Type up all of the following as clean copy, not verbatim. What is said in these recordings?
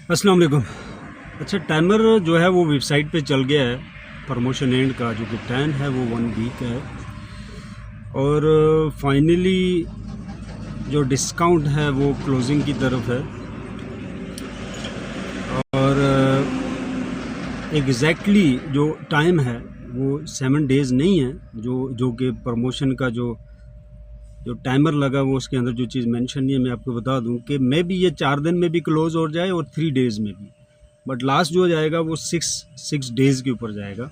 अस्सलाम वालेकुम। अच्छा, टाइमर जो है वो वेबसाइट पे चल गया है। प्रमोशन एंड का जो कि टाइम है वो 1 वीक है और फाइनली जो डिस्काउंट है वो क्लोजिंग की तरफ है और एग्जैक्टली जो टाइम है वो 7 डेज़ नहीं है। जो कि प्रमोशन का जो टाइमर लगा वो उसके अंदर जो चीज़ मेंशन नहीं है, मैं आपको बता दूं कि मे भी ये 4 दिन में भी क्लोज हो जाए और 3 डेज़ में भी, बट लास्ट जो जाएगा वो 6 डेज़ के ऊपर जाएगा,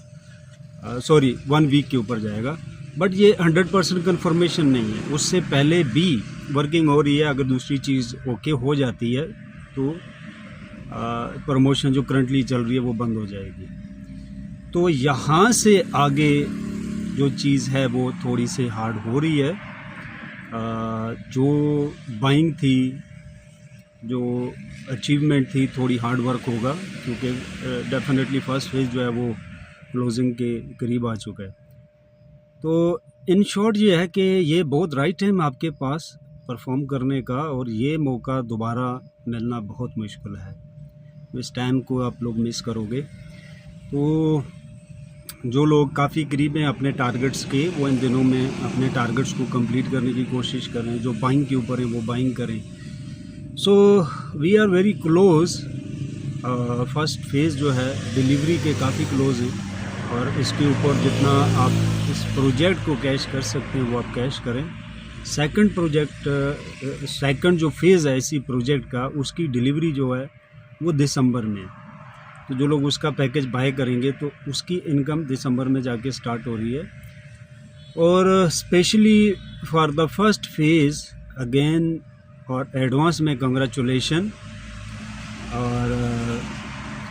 सॉरी 1 वीक के ऊपर जाएगा। बट ये 100% कन्फर्मेशन नहीं है, उससे पहले भी वर्किंग हो रही है। अगर दूसरी चीज़ ओके हो जाती है तो प्रमोशन जो करंटली चल रही है वो बंद हो जाएगी। तो यहाँ से आगे जो चीज़ है वो थोड़ी सी हार्ड हो रही है। जो बाइंग थी, जो अचीवमेंट थी, थोड़ी हार्ड वर्क होगा क्योंकि डेफिनेटली फर्स्ट फेज़ जो है वो क्लोजिंग के करीब आ चुका है। तो इन शॉर्ट ये है कि ये बहुत राइट टाइम आपके पास परफॉर्म करने का और ये मौका दोबारा मिलना बहुत मुश्किल है। इस टाइम को आप लोग मिस करोगे। तो जो लोग काफ़ी करीब हैं अपने टारगेट्स के, वो इन दिनों में अपने टारगेट्स को कंप्लीट करने की कोशिश करें। जो बाइंग के ऊपर हैं वो बाइंग करें। So we are very close. First phase जो है डिलीवरी के काफ़ी क्लोज है और इसके ऊपर जितना आप इस प्रोजेक्ट को कैश कर सकते हैं वो आप कैश करें। सेकंड जो फेज़ है इसी प्रोजेक्ट का, उसकी डिलीवरी जो है वो दिसंबर में है। तो जो लोग उसका पैकेज बाय करेंगे तो उसकी इनकम दिसंबर में जाके स्टार्ट हो रही है। और specially for the first phase again और एडवांस में कंग्रेचुलेशन। और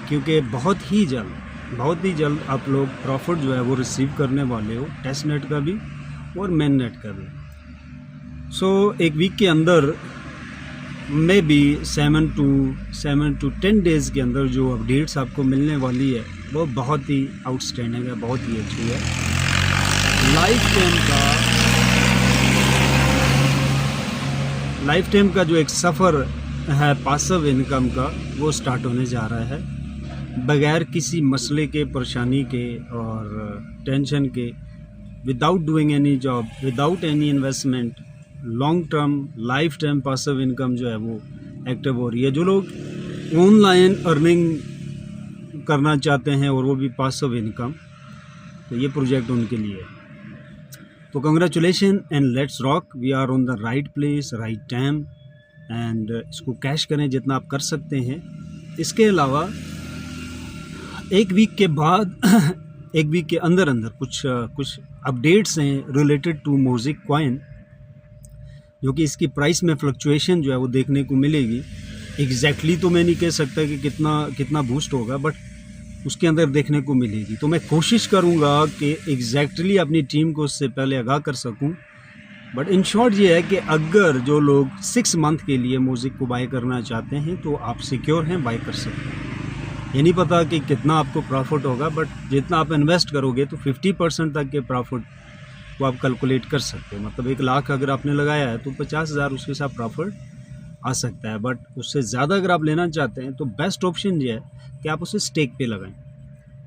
क्योंकि बहुत ही जल्द आप लोग प्रॉफिट जो है वो रिसीव करने वाले हो, टेस्ट नेट का भी और मेन नेट का भी। सो एक वीक के अंदर मे बी 7 to 10 डेज़ के अंदर जो अपडेट्स आपको मिलने वाली है वो बहुत ही आउटस्टैंडिंग है, बहुत ही अच्छी है। लाइफ टाइम का जो एक सफ़र है पासिव इनकम का वो स्टार्ट होने जा रहा है बगैर किसी मसले के, परेशानी के और टेंशन के, without doing any job, without any investment. Long term life time passive income जो है वो एक्टिव हो रही है। जो लोग ऑनलाइन अर्निंग करना चाहते हैं और वो भी पासिव इनकम, तो ये प्रोजेक्ट उनके लिए है। तो congratulation and let's rock. We are on the right place, right time and इसको कैश करें जितना आप कर सकते हैं। इसके अलावा एक वीक के बाद एक वीक के अंदर कुछ अपडेट्स हैं रिलेटेड टू म्यूजिक कॉइन, जो कि इसकी प्राइस में फ्लक्चुएशन जो है वो देखने को मिलेगी। एग्जैक्टली तो मैं नहीं कह सकता कि कितना बूस्ट होगा, बट उसके अंदर देखने को मिलेगी। तो मैं कोशिश करूंगा कि एग्जैक्टली अपनी टीम को उससे पहले आगाह कर सकूं। बट इन शॉर्ट ये है कि अगर जो लोग 6 मंथ के लिए म्यूज़िक को बाय करना चाहते हैं तो आप सिक्योर हैं, बाय कर सकते हैं। ये नहीं पता कि कितना आपको प्रॉफिट होगा, बट जितना आप इन्वेस्ट करोगे तो 50% तक के प्रॉफिट वो आप कैलकुलेट कर सकते हैं। मतलब 1 लाख अगर आपने लगाया है तो 50,000 उसके साथ प्रॉफिट आ सकता है। बट उससे ज़्यादा अगर आप लेना चाहते हैं तो बेस्ट ऑप्शन ये है कि आप उसे स्टेक पे लगाएं,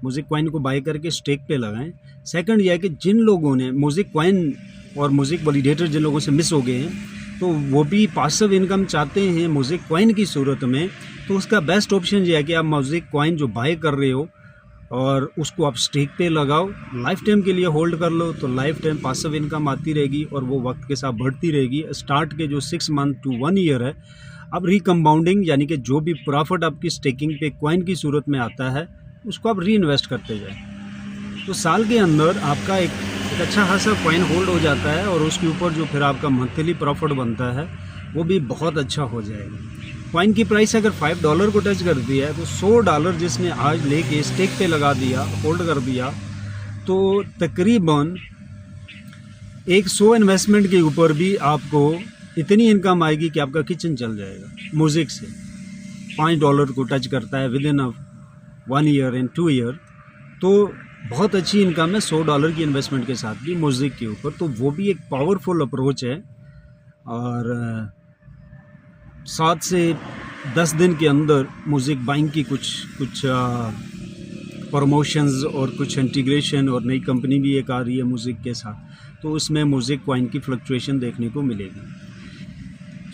म्यूज़िक कॉइन को बाय करके स्टेक पे लगाएं। सेकंड ये है कि जिन लोगों ने म्यूज़िक कॉइन और म्यूज़िक वैलिडेटर जिन लोगों से मिस हो गए हैं तो वो भी पासिव इनकम चाहते हैं म्यूज़िक कॉइन की सूरत में, तो उसका बेस्ट ऑप्शन ये है कि आप म्यूज़िक कॉइन जो बाय कर रहे हो और उसको आप स्टेक पे लगाओ, लाइफ टाइम के लिए होल्ड कर लो। तो लाइफ टाइम पासिव इनकम आती रहेगी और वो वक्त के साथ बढ़ती रहेगी। स्टार्ट के जो 6 मंथ टू 1 ईयर है, अब रिकम्पाउंडिंग यानी कि जो भी प्रॉफिट आपकी स्टेकिंग पे कॉइन की सूरत में आता है उसको आप री इन्वेस्ट करते जाए। तो साल के अंदर आपका एक अच्छा खासा कॉइन होल्ड हो जाता है और उसके ऊपर जो फिर आपका मंथली प्रॉफिट बनता है वो भी बहुत अच्छा हो जाएगा। कॉइन की प्राइस अगर $5 को टच कर दिया है तो $100 जिसने आज लेके स्टेक पे लगा दिया, होल्ड कर दिया, तो तकरीबन 100 इन्वेस्टमेंट के ऊपर भी आपको इतनी इनकम आएगी कि आपका किचन चल जाएगा। म्यूज़िक से $5 को टच करता है with in 1 year and 2 year, तो बहुत अच्छी इनकम है $100 की इन्वेस्टमेंट के साथ भी म्यूज़िक के ऊपर। तो वो भी एक पावरफुल अप्रोच है। और 7 से 10 दिन के अंदर म्यूज़िक बाइंग की कुछ प्रमोशंस और कुछ इंटीग्रेशन और नई कंपनी भी एक आ रही है म्यूज़िक के साथ, तो उसमें म्यूज़िक कॉइन की फ्लक्चुएशन देखने को मिलेगी।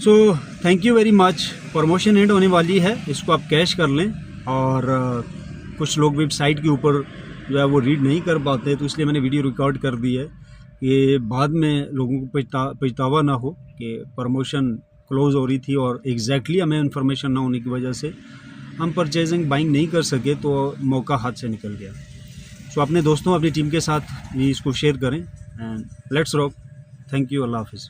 So thank you very much. Promotion and होने वाली है, इसको आप कैश कर लें। और कुछ लोग वेबसाइट के ऊपर जो है वो रीड नहीं कर पाते, तो इसलिए मैंने वीडियो रिकॉर्ड कर दी है, ये बाद में लोगों को पछतावा ना हो कि प्रमोशन क्लोज़ हो रही थी और एग्जैक्टली हमें इन्फॉर्मेशन ना होने की वजह से हम परचेजिंग बाइंग नहीं कर सके, तो मौका हाथ से निकल गया। सो अपने दोस्तों, अपनी टीम के साथ भी इसको शेयर करें and let's rock. Thank you, अल्लाह हाफिज़।